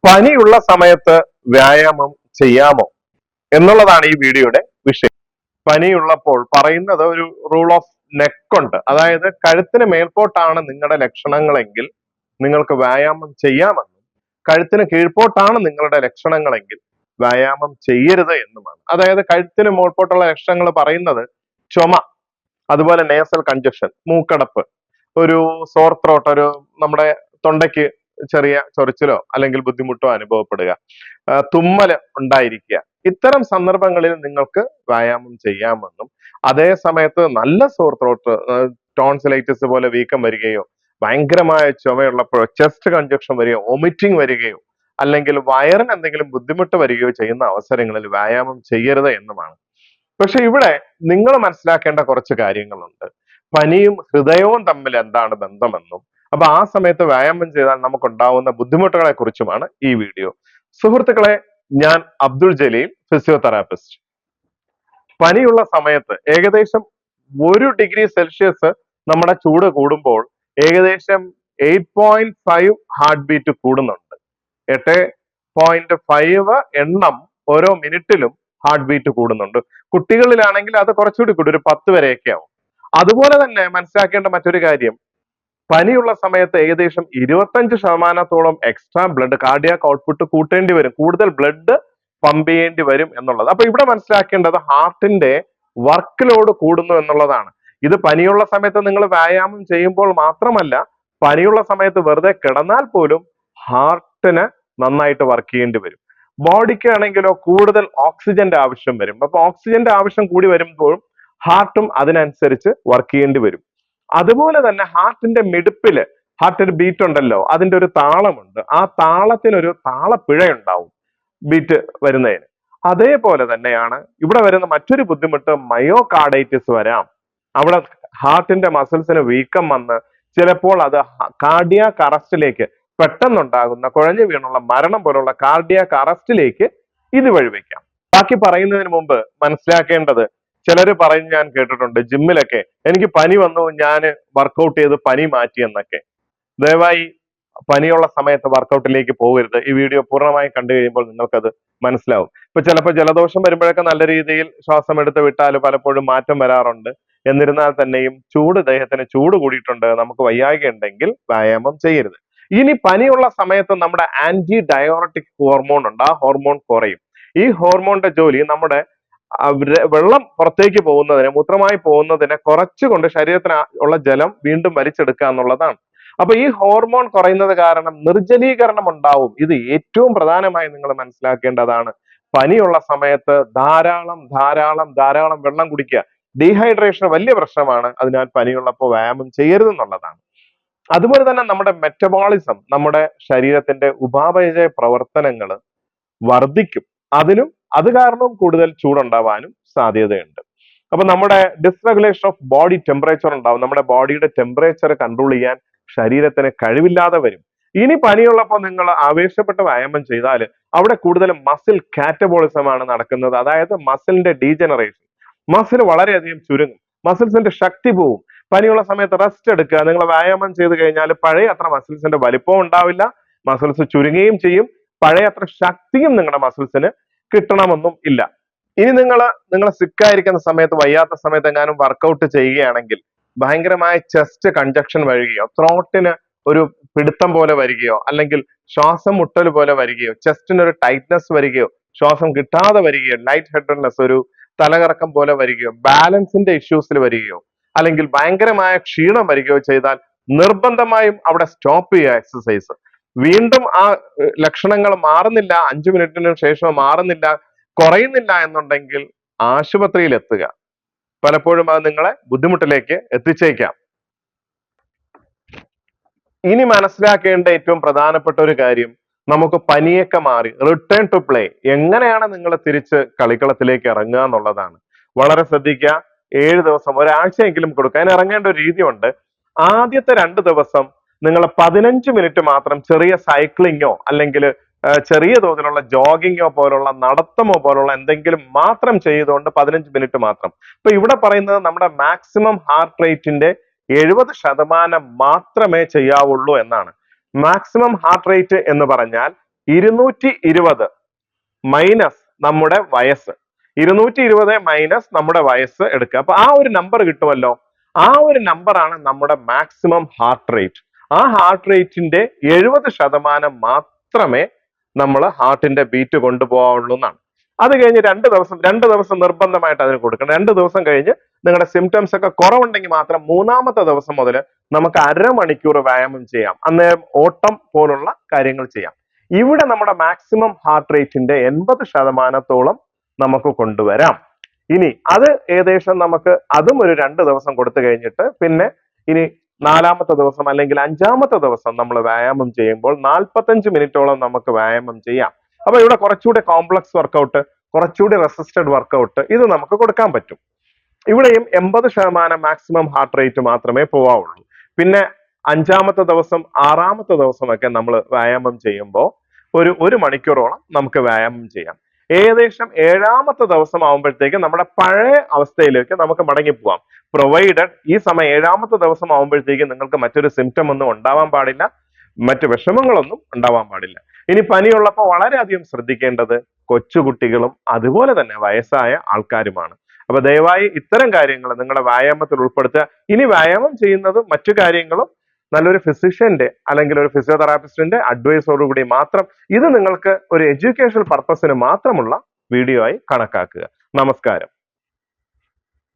പനിയുള്ള സമയത്ത് വ്യായാമം ചെയ്യാമോ എന്നുള്ളതാണ് ഈ വീഡിയോയുടെ വിഷയം. പനിയുള്ളപ്പോൾ പറയുന്നത് ഒരു റൂൾ ഓഫ് നെക്ക് ഉണ്ട്. അതായത് കഴുത്തിന് മേൽപോട്ടാണ് നിങ്ങളുടെ ലക്ഷണങ്ങളെങ്കിൽ നിങ്ങൾക്ക് വ്യായാമം ചെയ്യാമെന്നും, കഴുത്തിന് കീഴ്പോട്ടാണ് നിങ്ങളുടെ ലക്ഷണങ്ങളെങ്കിൽ വ്യായാമം ചെയ്യരുത് എന്നുമാണ്. അതായത് കഴുത്തിന് മുകൾപോട്ടുള്ള ലക്ഷണങ്ങൾ പറയുന്നത് ചുമ, അതുപോലെ നേസൽ കൺജഷൻ, മൂക്കടപ്പ്, ഒരു സോർ ത്രോട്ട്, ഒരു നമ്മുടെ തൊണ്ടയ്ക്ക് ചെറിയ ചൊറിച്ചിലോ അല്ലെങ്കിൽ ബുദ്ധിമുട്ടോ അനുഭവപ്പെടുക, തുമ്മല് ഉണ്ടായിരിക്കുക. ഇത്തരം സന്ദർഭങ്ങളിൽ നിങ്ങൾക്ക് വ്യായാമം ചെയ്യാമെന്നും, അതേ സമയത്ത് നല്ല സോർ ത്രോട്ട്, ടോൺസിലൈറ്റിസ് പോലെ വീക്കം വരികയോ, ഭയങ്കരമായ ചുമയുള്ളപ്പോഴോ, ചെസ്റ്റ് കൺജക്ഷൻ വരികയോ, വൊമിറ്റിംഗ് വരികയോ, അല്ലെങ്കിൽ വയറിന് എന്തെങ്കിലും ബുദ്ധിമുട്ട് വരികയോ ചെയ്യുന്ന അവസരങ്ങളിൽ വ്യായാമം ചെയ്യരുത് എന്നുമാണ്. പക്ഷെ ഇവിടെ നിങ്ങൾ മനസ്സിലാക്കേണ്ട കുറച്ച് കാര്യങ്ങളുണ്ട്. പനിയും ഹൃദയവും തമ്മിൽ എന്താണ് ബന്ധമെന്നും, അപ്പൊ ആ സമയത്ത് വ്യായാമം ചെയ്താൽ നമുക്കുണ്ടാവുന്ന ബുദ്ധിമുട്ടുകളെ കുറിച്ചുമാണ് ഈ വീഡിയോ. സുഹൃത്തുക്കളെ, ഞാൻ അബ്ദുൾ ജലീൽ, ഫിസിയോതെറാപ്പിസ്റ്റ്. പനിയുള്ള സമയത്ത് ഏകദേശം 1°C നമ്മുടെ ചൂട് കൂടുമ്പോൾ ഏകദേശം 8.5 ഹാർട്ട് ബീറ്റ് കൂടുന്നുണ്ട്. 8.5 എണ്ണം ഓരോ മിനിറ്റിലും ഹാർട്ട് ബീറ്റ് കൂടുന്നുണ്ട്. കുട്ടികളിലാണെങ്കിൽ അത് കുറച്ചുകൂടി കൂടും, ഒരു 10 വരെയൊക്കെ ആവും. അതുപോലെ തന്നെ മനസ്സിലാക്കേണ്ട മറ്റൊരു കാര്യം, പനിയുള്ള സമയത്ത് ഏകദേശം 25% എക്സ്ട്രാ ബ്ലഡ്, കാർഡിയാക് ഔട്ട്പുട്ട് കൂട്ടേണ്ടി വരും, കൂടുതൽ ബ്ലഡ് പമ്പ് ചെയ്യേണ്ടി വരും എന്നുള്ളത്. അപ്പൊ ഇവിടെ മനസ്സിലാക്കേണ്ടത് ഹാർട്ടിന്റെ വർക്ക് ലോഡ് കൂടുന്നു എന്നുള്ളതാണ്. ഇത് പനിയുള്ള സമയത്ത് നിങ്ങൾ വ്യായാമം ചെയ്യുമ്പോൾ മാത്രമല്ല, പനിയുള്ള സമയത്ത് വെറുതെ കിടന്നാൽ പോലും ഹാർട്ടിന് നന്നായിട്ട് വർക്ക് ചെയ്യേണ്ടി വരും. ബോഡിക്ക് ആണെങ്കിലോ കൂടുതൽ ഓക്സിജന്റെ ആവശ്യം വരും. അപ്പൊ ഓക്സിജന്റെ ആവശ്യം കൂടി വരുമ്പോഴും ഹാർട്ടും അതിനനുസരിച്ച് വർക്ക് ചെയ്യേണ്ടി വരും. അതുപോലെ തന്നെ ഹാർട്ടിന്റെ മിടിപ്പില്, ഹാർട്ടിന് ബീറ്റ് ഉണ്ടല്ലോ, അതിന്റെ ഒരു താളമുണ്ട്. ആ താളത്തിനൊരു താളപ്പിഴ ഉണ്ടാവും ബീറ്റ് വരുന്നതിന്. അതേപോലെ തന്നെയാണ് ഇവിടെ വരുന്ന മറ്റൊരു ബുദ്ധിമുട്ട്, മയോകാർഡൈറ്റിസ് വരാം. അവിടെ ഹാർട്ടിന്റെ മസിൽസിന് വീക്കം വന്ന് ചിലപ്പോൾ അത് കാർഡിയാക് അറസ്റ്റിലേക്ക്, പെട്ടെന്നുണ്ടാകുന്ന കുഴഞ്ഞു വീണുള്ള മരണം പോലുള്ള കാർഡിയാക് അറസ്റ്റിലേക്ക് ഇത് വഴിവെക്കാം. ബാക്കി പറയുന്നതിന് മുമ്പ് മനസ്സിലാക്കേണ്ടത്, ചിലര് പറയും, ഞാൻ കേട്ടിട്ടുണ്ട് ജിമ്മിലൊക്കെ, എനിക്ക് പനി വന്നു, ഞാൻ വർക്കൗട്ട് ചെയ്ത് പനി മാറ്റി എന്നൊക്കെ. ദയവായി പനിയുള്ള സമയത്ത് വർക്കൗട്ടിലേക്ക് പോകരുത്. ഈ വീഡിയോ പൂർണ്ണമായി കണ്ടു കഴിയുമ്പോൾ നിങ്ങൾക്കത് മനസ്സിലാവും. ഇപ്പൊ ചിലപ്പോൾ ജലദോഷം വരുമ്പോഴൊക്കെ നല്ല രീതിയിൽ ശ്വാസം എടുത്ത് വിട്ടാൽ പലപ്പോഴും മാറ്റം വരാറുണ്ട്. എന്നിരുന്നാൽ തന്നെയും ദേഹത്തിന് ചൂട് കൂടിയിട്ടുണ്ട്, നമുക്ക് വയ്യായ്ക ഉണ്ടെങ്കിൽ വ്യായാമം ചെയ്യരുത്. ഇനി പനിയുള്ള സമയത്ത് നമ്മുടെ ആന്റി ഡയോറട്ടിക് ഹോർമോൺ ഉണ്ട്, ആ ഹോർമോൺ കുറയും. ഈ ഹോർമോണിന്റെ ജോലി നമ്മുടെ വെള്ളം പുറത്തേക്ക് പോകുന്നതിന്, മൂത്രമായി പോകുന്നതിനെ കുറച്ചുകൊണ്ട് ശരീരത്തിന് ഉള്ള ജലം വീണ്ടും വലിച്ചെടുക്കുക എന്നുള്ളതാണ്. അപ്പൊ ഈ ഹോർമോൺ കുറയുന്നത് കാരണം നിർജ്ജലീകരണം ഉണ്ടാവും. ഇത് ഏറ്റവും പ്രധാനമായി നിങ്ങൾ മനസ്സിലാക്കേണ്ടതാണ്. പനിയുള്ള സമയത്ത് ധാരാളം ധാരാളം ധാരാളം വെള്ളം കുടിക്കുക. ഡീഹൈഡ്രേഷൻ വലിയ പ്രശ്നമാണ്. അതിനാൽ പനിയുള്ളപ്പോൾ വ്യായാമം ചെയ്യരുതെന്നുള്ളതാണ്. അതുപോലെ തന്നെ നമ്മുടെ മെറ്റബോളിസം, നമ്മുടെ ശരീരത്തിന്റെ ഉപാപചയ പ്രവർത്തനങ്ങൾ വർദ്ധിക്കും. അത് കാരണവും കൂടുതൽ ചൂടുണ്ടാവാനും സാധ്യതയുണ്ട്. അപ്പൊ നമ്മുടെ ഡിസ്റെഗുലേഷൻ ഓഫ് ബോഡി ടെമ്പറേച്ചർ ഉണ്ടാവും. നമ്മുടെ ബോഡിയുടെ ടെമ്പറേച്ചർ കൺട്രോൾ ചെയ്യാൻ ശരീരത്തിന് കഴിവില്ലാതെ വരും. ഇനി പനിയുള്ളപ്പോൾ നിങ്ങൾ ആവേശപ്പെട്ട് വ്യായാമം ചെയ്താൽ അവിടെ കൂടുതൽ മസിൽ കാറ്റബോളിസം ആണ് നടക്കുന്നത്. അതായത് മസിലിന്റെ ഡീജനറേഷൻ, മസിൽ വളരെയധികം ചുരുങ്ങും, മസിൽസിന്റെ ശക്തി പോവും. പനിയുള്ള സമയത്ത് റെസ്റ്റ് എടുക്കുക. നിങ്ങൾ വ്യായാമം ചെയ്ത് കഴിഞ്ഞാൽ പഴയ അത്ര മസിൽസിന്റെ വലിപ്പവും ഉണ്ടാവില്ല, മസിൽസ് ചുരുങ്ങുകയും ചെയ്യും, പഴയ അത്ര ശക്തിയും നിങ്ങളുടെ മസിൽസിന് കിട്ടണമെന്നും ഇല്ല. ഇനി നിങ്ങൾ സിക്കായിരിക്കുന്ന സമയത്ത്, വയ്യാത്ത സമയത്ത് എങ്ങാനും വർക്കൗട്ട് ചെയ്യുകയാണെങ്കിൽ ഭയങ്കരമായ ചെസ്റ്റ് കൺജക്ഷൻ വരികയോ, ത്രോട്ടിന് ഒരു പിടുത്തം പോലെ വരികയോ, അല്ലെങ്കിൽ ശ്വാസം മുട്ടൽ പോലെ വരികയോ, ചെസ്റ്റിന് ഒരു ടൈറ്റ്നസ് വരികയോ, ശ്വാസം കിട്ടാതെ വരികയോ, ലൈറ്റ് ഹെഡഡ്നെസ്, ഒരു തലകറക്കം പോലെ വരികയോ, ബാലൻസിന്റെ ഇഷ്യൂസിൽ വരികയോ, അല്ലെങ്കിൽ ഭയങ്കരമായ ക്ഷീണം വരികയോ ചെയ്താൽ നിർബന്ധമായും അവിടെ സ്റ്റോപ്പ് ചെയ്യുക എക്സസൈസ്. വീണ്ടും ആ ലക്ഷണങ്ങൾ മാറുന്നില്ല, 5 മിനിറ്റിന് ശേഷം മാറുന്നില്ല, കുറയുന്നില്ല എന്നുണ്ടെങ്കിൽ ആശുപത്രിയിൽ എത്തുക. പലപ്പോഴും അത് നിങ്ങളെ ബുദ്ധിമുട്ടിലേക്ക് എത്തിച്ചേക്കാം. ഇനി മനസ്സിലാക്കേണ്ട ഏറ്റവും പ്രധാനപ്പെട്ട ഒരു കാര്യം, നമുക്ക് പനിയൊക്കെ മാറി റിട്ടേൺ ടു പ്ലേ, എങ്ങനെയാണ് നിങ്ങൾ തിരിച്ച് കളിക്കളത്തിലേക്ക് ഇറങ്ങുക എന്നുള്ളതാണ്. വളരെ ശ്രദ്ധിക്കുക. 7 ദിവസം, ഒരാഴ്ചയെങ്കിലും കൊടുക്കുക. അതിന് ഇറങ്ങേണ്ട ഒരു രീതിയുണ്ട്. ആദ്യത്തെ 2 ദിവസം നിങ്ങൾ 15 മിനിറ്റ് മാത്രം ചെറിയ സൈക്ലിങ്ങോ അല്ലെങ്കിൽ ചെറിയ തോതിലുള്ള ജോഗിങ്ങോ പോലുള്ള, നടത്തമോ പോലുള്ള എന്തെങ്കിലും മാത്രം ചെയ്തുകൊണ്ട് 15 മിനിറ്റ് മാത്രം. ഇപ്പൊ ഇവിടെ പറയുന്നത് നമ്മുടെ മാക്സിമം ഹാർട്ട് റേറ്റിന്റെ 70% മാത്രമേ ചെയ്യാവുള്ളൂ എന്നാണ്. മാക്സിമം ഹാർട്ട് റേറ്റ് എന്ന് പറഞ്ഞാൽ 220 മൈനസ് നമ്മുടെ വയസ്സ്, 220 മൈനസ് നമ്മുടെ വയസ്സ് എടുക്കുക. അപ്പൊ ആ ഒരു നമ്പർ കിട്ടുമല്ലോ. ആ ഒരു നമ്പറാണ് നമ്മുടെ മാക്സിമം ഹാർട്ട് റേറ്റ്. ആ ഹാർട്ട് റേറ്റിന്റെ 70% മാത്രമേ നമ്മൾ ഹാർട്ടിന്റെ ബീറ്റ് കൊണ്ടുപോകാവുള്ളൂ എന്നാണ്. അത് കഴിഞ്ഞ് 2 ദിവസം നിർബന്ധമായിട്ട് അതിന് കൊടുക്കണം. 2 ദിവസം കഴിഞ്ഞ് നിങ്ങളുടെ സിംറ്റംസ് ഒക്കെ കുറവുണ്ടെങ്കിൽ മാത്രം 3-ാമത്തെ ദിവസം മുതൽ നമുക്ക് അരമണിക്കൂർ വ്യായാമം ചെയ്യാം. അന്നേരം ഓട്ടം പോലുള്ള കാര്യങ്ങൾ ചെയ്യാം. ഇവിടെ നമ്മുടെ മാക്സിമം ഹാർട്ട് റേറ്റിന്റെ 80%-ഓളം നമുക്ക് കൊണ്ടുവരാം. ഇനി അത് ഏകദേശം നമുക്ക് അതും ഒരു 2 ദിവസം കൊടുത്തു കഴിഞ്ഞിട്ട് പിന്നെ ഇനി 4-ാമത്തെ ദിവസം അല്ലെങ്കിൽ 5-ാമത്തെ ദിവസം നമ്മൾ വ്യായാമം ചെയ്യുമ്പോൾ 45 മിനിറ്റോളം നമുക്ക് വ്യായാമം ചെയ്യാം. അപ്പൊ ഇവിടെ കുറച്ചുകൂടി കോംപ്ലക്സ് വർക്കൗട്ട്, കുറച്ചുകൂടി റെസിസ്റ്റഡ് വർക്കൗട്ട് ഇത് നമുക്ക് കൊടുക്കാൻ പറ്റും. ഇവിടെയും 80% മാക്സിമം ഹാർട്ട് റേറ്റ് മാത്രമേ പോവാവുള്ളൂ. പിന്നെ 5-ാമത്തെ ദിവസം 6-ാമത്തെ ദിവസമൊക്കെ നമ്മൾ വ്യായാമം ചെയ്യുമ്പോൾ ഒരു മണിക്കൂറോളം നമുക്ക് വ്യായാമം ചെയ്യാം. ഏകദേശം 7-ാമത്തെ ദിവസം ആവുമ്പോഴത്തേക്ക് നമ്മുടെ പഴയ അവസ്ഥയിലേക്ക് നമുക്ക് മടങ്ങി പോവാം. പ്രൊവൈഡഡ് ഈ സമയം 7-ാമത്തെ ദിവസം ആവുമ്പോഴത്തേക്ക് നിങ്ങൾക്ക് മറ്റൊരു സിംറ്റം ഒന്നും ഉണ്ടാവാൻ പാടില്ല, മറ്റു വിഷമങ്ങളൊന്നും ഉണ്ടാവാൻ പാടില്ല. ഇനി പനിയുള്ളപ്പോൾ വളരെയധികം ശ്രദ്ധിക്കേണ്ടത് കൊച്ചുകുട്ടികളും അതുപോലെ തന്നെ വയസ്സായ ആൾക്കാരുമാണ്. അപ്പൊ ദയവായി ഇത്തരം കാര്യങ്ങൾ നിങ്ങളുടെ വ്യായാമത്തിൽ ഉൾപ്പെടുത്തുക. ഇനി വ്യായാമം ചെയ്യുന്നതും മറ്റു കാര്യങ്ങളും നല്ലൊരു ഫിസിഷ്യന്റെ അല്ലെങ്കിൽ ഒരു ഫിസിയോതെറാപ്പിസ്റ്റിന്റെ അഡ്വൈസോടുകൂടി മാത്രം, ഇത് നിങ്ങൾക്ക് ഒരു എഡ്യൂക്കേഷണൽ പർപ്പസിന് മാത്രമുള്ള വീഡിയോ ആയി കണക്കാക്കുക. നമസ്കാരം.